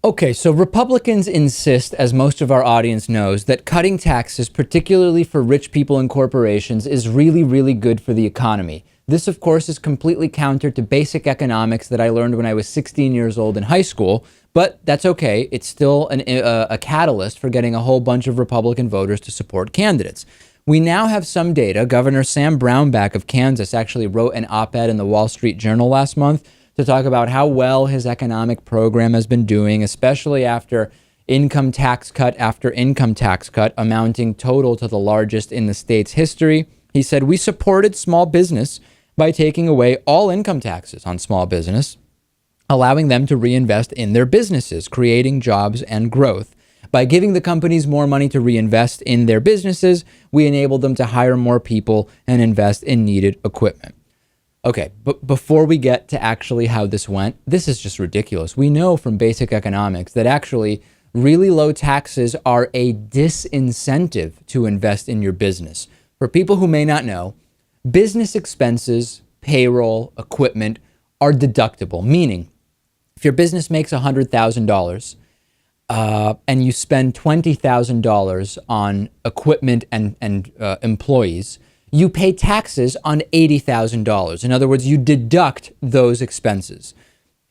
Okay, so Republicans insist, as most of our audience knows, that cutting taxes, particularly for rich people and corporations, is really, really good for the economy. This, of course, is completely counter to basic economics that I learned when I was 16 years old in high school, but that's okay. It's still a catalyst for getting a whole bunch of Republican voters to support candidates. We now have some data. Governor Sam Brownback of Kansas actually wrote an op-ed in the Wall Street Journal last month to talk about how well his economic program has been doing, especially after income tax cut after income tax cut, amounting total to the largest in the state's history. He said, "We supported small business by taking away all income taxes on small business, allowing them to reinvest in their businesses, creating jobs and growth. By giving the companies more money to reinvest in their businesses, we enabled them to hire more people and invest in needed equipment." Okay, but before we get to actually how this went, this is just ridiculous. We know from basic economics that actually really low taxes are a disincentive to invest in your business. For people who may not know, business expenses, payroll, equipment are deductible, meaning if your business makes $100,000 and you spend $20,000 on equipment and employees, you pay taxes on $80,000. In other words, you deduct those expenses.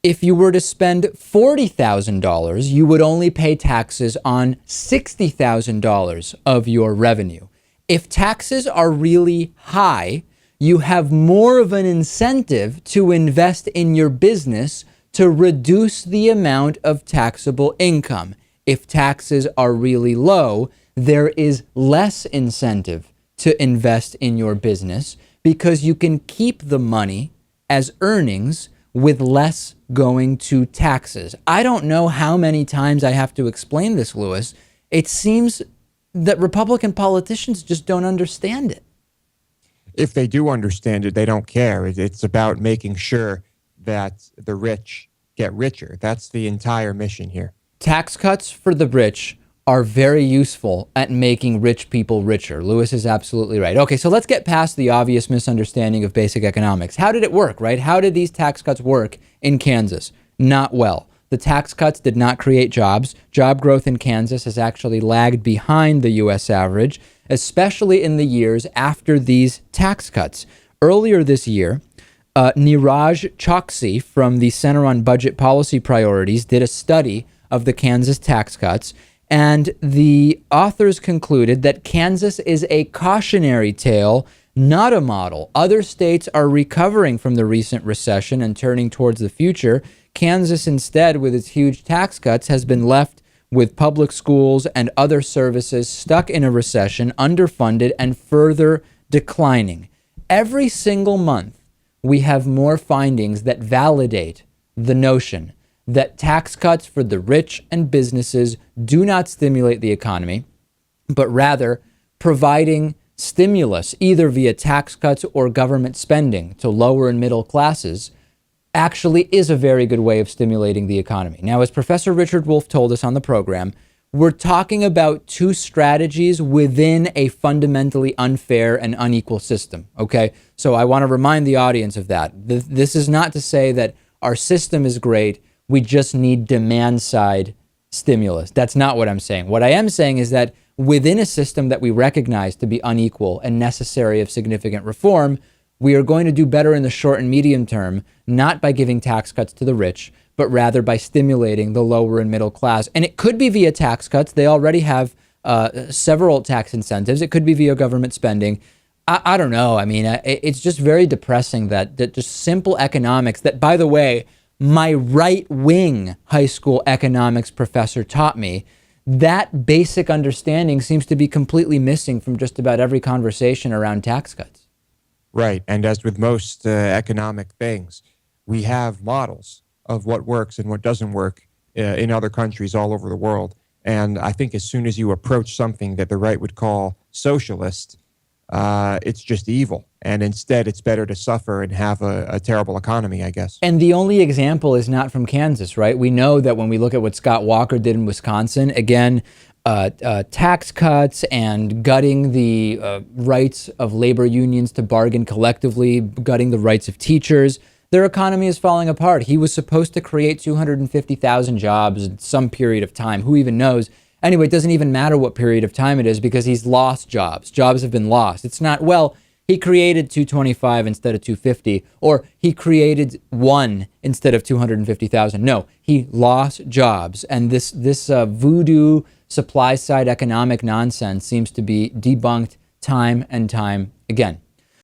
If you were to spend $40,000, you would only pay taxes on $60,000 of your revenue. If taxes are really high, you have more of an incentive to invest in your business to reduce the amount of taxable income. If taxes are really low, there is less incentive to invest in your business because you can keep the money as earnings with less going to taxes. I don't know how many times I have to explain this, Lewis. It seems that Republican politicians just don't understand it. If they do understand it, they don't care. It's about making sure that the rich get richer. That's the entire mission here. Tax cuts for the rich are very useful at making rich people richer. Lewis is absolutely right. Okay, so let's get past the obvious misunderstanding of basic economics. How did it work, right? How did these tax cuts work in Kansas? Not well. The tax cuts did not create jobs. Job growth in Kansas has actually lagged behind the U.S. average, especially in the years after these tax cuts. Earlier this year, Neeraj Choksi from the Center on Budget Policy Priorities did a study of the Kansas tax cuts, and the authors concluded that Kansas is a cautionary tale, not a model. Other states are recovering from the recent recession and turning towards the future. Kansas, instead, with its huge tax cuts, has been left with public schools and other services stuck in a recession, underfunded, and further declining. Every single month, we have more findings that validate the notion that tax cuts for the rich and businesses do not stimulate the economy, but rather providing stimulus, either via tax cuts or government spending to lower and middle classes, actually is a very good way of stimulating the economy. Now, as Professor Richard Wolff told us on the program, we're talking about two strategies within a fundamentally unfair and unequal system, okay? So I want to remind the audience of that. This is not to say that our system is great, we just need demand-side stimulus. That's not what I'm saying. What I am saying is that within a system that we recognize to be unequal and necessary of significant reform, we are going to do better in the short and medium term, not by giving tax cuts to the rich, but rather by stimulating the lower and middle class. And it could be via tax cuts. They already have several tax incentives. It could be via government spending. I don't know. I mean, it's just very depressing that just simple economics that, by the way, my right-wing high school economics professor taught me, that basic understanding seems to be completely missing from just about every conversation around tax cuts. Right. And as with most economic things, we have models of what works and what doesn't work in other countries all over the world. And I think as soon as you approach something that the right would call socialist, it's just evil. And instead, it's better to suffer and have a terrible economy, I guess. And the only example is not from Kansas, right? We know that when we look at what Scott Walker did in Wisconsin, again, tax cuts and gutting the rights of labor unions to bargain collectively, gutting the rights of teachers. Their economy is falling apart. He was supposed to create 250,000 jobs in some period of time. Who even knows? Anyway, it doesn't even matter what period of time it is because he's lost jobs. Jobs have been lost. It's not, well, he created 225 instead of 250, or he created one instead of 250,000. No, he lost jobs. And this voodoo supply side economic nonsense seems to be debunked time and time again.